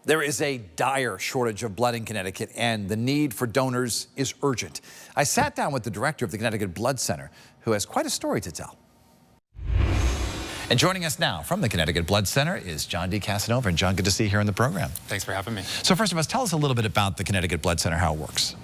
There is a dire shortage of blood in Connecticut, and the need for donors is urgent. I sat down with the director of the Connecticut Blood Center, who has quite a story to tell. And joining us now from the Connecticut Blood Center is John D. Casanova. And John, good to see you here on the program. Thanks for having me. So first of all, tell us a little bit about the Connecticut Blood Center, how it works.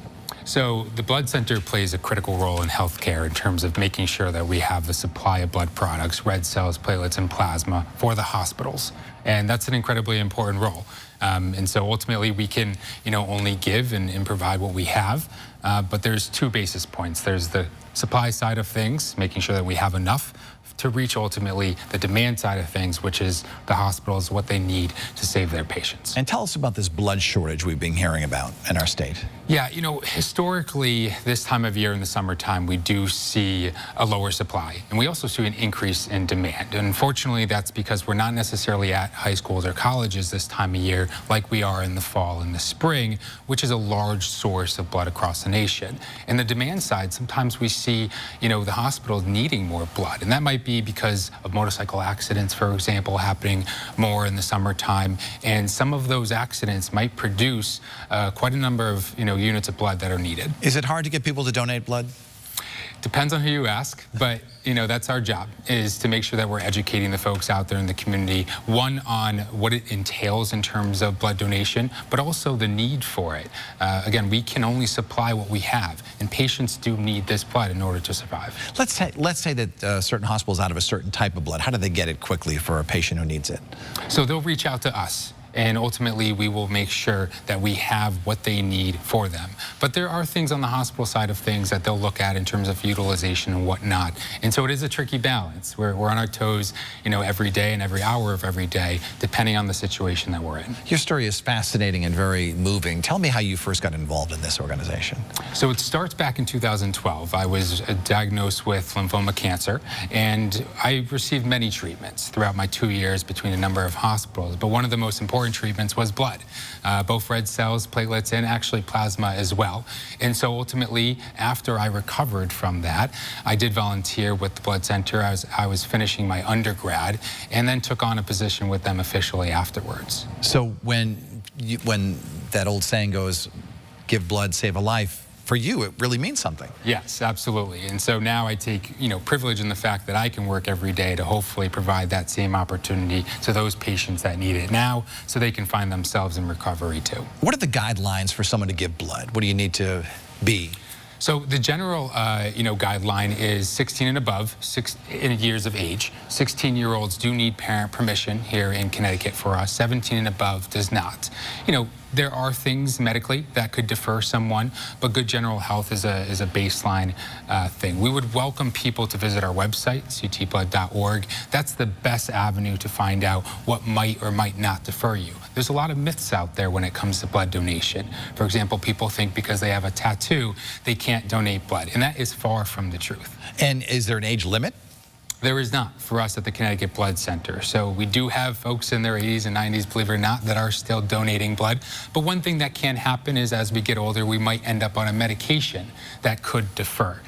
So the Blood Center plays a critical role in healthcare in terms of making sure that we have the supply of blood products, red cells, platelets, and plasma for the hospitals. And that's an incredibly important role. And so ultimately we can, only give and provide what we have. But there's two basis points. There's the supply side of things, making sure that we have enough to reach ultimately the demand side of things, which is the hospitals, what they need to save their patients. And tell us about this blood shortage we've been hearing about in our state. Yeah, historically, this time of year in the summertime, we do see a lower supply. And we also see an increase in demand. And unfortunately, that's because we're not necessarily at high schools or colleges this time of year like we are in the fall and the spring, which is a large source of blood across the nation. And the demand side, sometimes we see, the hospitals needing more blood. And that might be because of motorcycle accidents, for example, happening more in the summertime. And some of those accidents might produce quite a number of, units of blood that are needed. Is it hard to get people to donate blood? Depends on who you ask, but that's our job, is to make sure that we're educating the folks out there in the community, one, on what it entails in terms of blood donation, but also the need for it. Again, we can only supply what we have, and patients do need this blood in order to survive. Let's say that certain hospitals out of a certain type of blood, how do they get it quickly for a patient who needs it? So they'll reach out to us. And ultimately, we will make sure that we have what they need for them. But there are things on the hospital side of things that they'll look at in terms of utilization and whatnot. And so it is a tricky balance. We're on our toes, every day and every hour of every day, depending on the situation that we're in. Your story is fascinating and very moving. Tell me how you first got involved in this organization. So it starts back in 2012. I was diagnosed with lymphoma cancer, and I received many treatments throughout my 2 years between a number of hospitals. But one of the most important treatments was blood, both red cells, platelets, and actually plasma as well. And so ultimately, after I recovered from that, I did volunteer with the Blood Center. I was finishing my undergrad, and then took on a position with them officially afterwards. So when that old saying goes, give blood, save a life, for you, it really means something. Yes, absolutely. And so now I take, privilege in the fact that I can work every day to hopefully provide that same opportunity to those patients that need it now, so they can find themselves in recovery too. What are the guidelines for someone to give blood? What do you need to be? So the general, guideline is 16 and above, years of age. 16-year-olds do need parent permission here in Connecticut for us. 17 and above does not. There are things medically that could defer someone, but good general health is a baseline thing. We would welcome people to visit our website, ctblood.org. That's the best avenue to find out what might or might not defer you. There's a lot of myths out there when it comes to blood donation. For example, people think because they have a tattoo, they can't donate blood, and that is far from the truth. And is there an age limit? There is not for us at the Connecticut Blood Center. So we do have folks in their 80s and 90s, believe it or not, that are still donating blood. But one thing that can happen is as we get older, we might end up on a medication that could defer.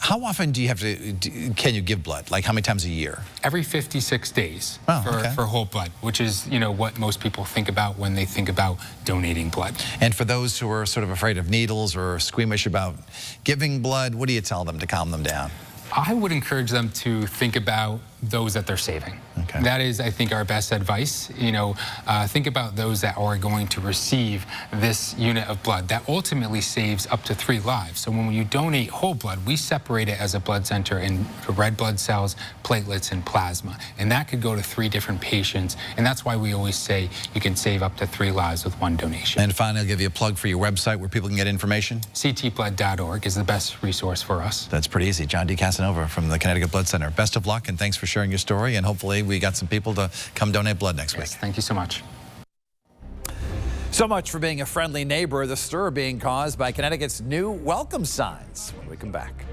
How often do you have to, can you give blood? Like how many times a year? Every 56 days for whole blood, which is, what most people think about when they think about donating blood. And for those who are sort of afraid of needles or squeamish about giving blood, what do you tell them to calm them down? I would encourage them to think about those that they're saving. Okay. That is, I think, our best advice. Think about those that are going to receive this unit of blood that ultimately saves up to 3 lives. So when you donate whole blood, we separate it as a blood center in red blood cells, platelets, and plasma. And that could go to 3 different patients. And that's why we always say you can save up to 3 lives with 1 donation. And finally, I'll give you a plug for your website where people can get information. ctblood.org is the best resource for us. That's pretty easy. John D. Casanova from the Connecticut Blood Center. Best of luck, and thanks for sharing your story, and hopefully we got some people to come donate blood next week. Thank you so much. So much for being a friendly neighbor. The stir being caused by Connecticut's new welcome signs when we come back.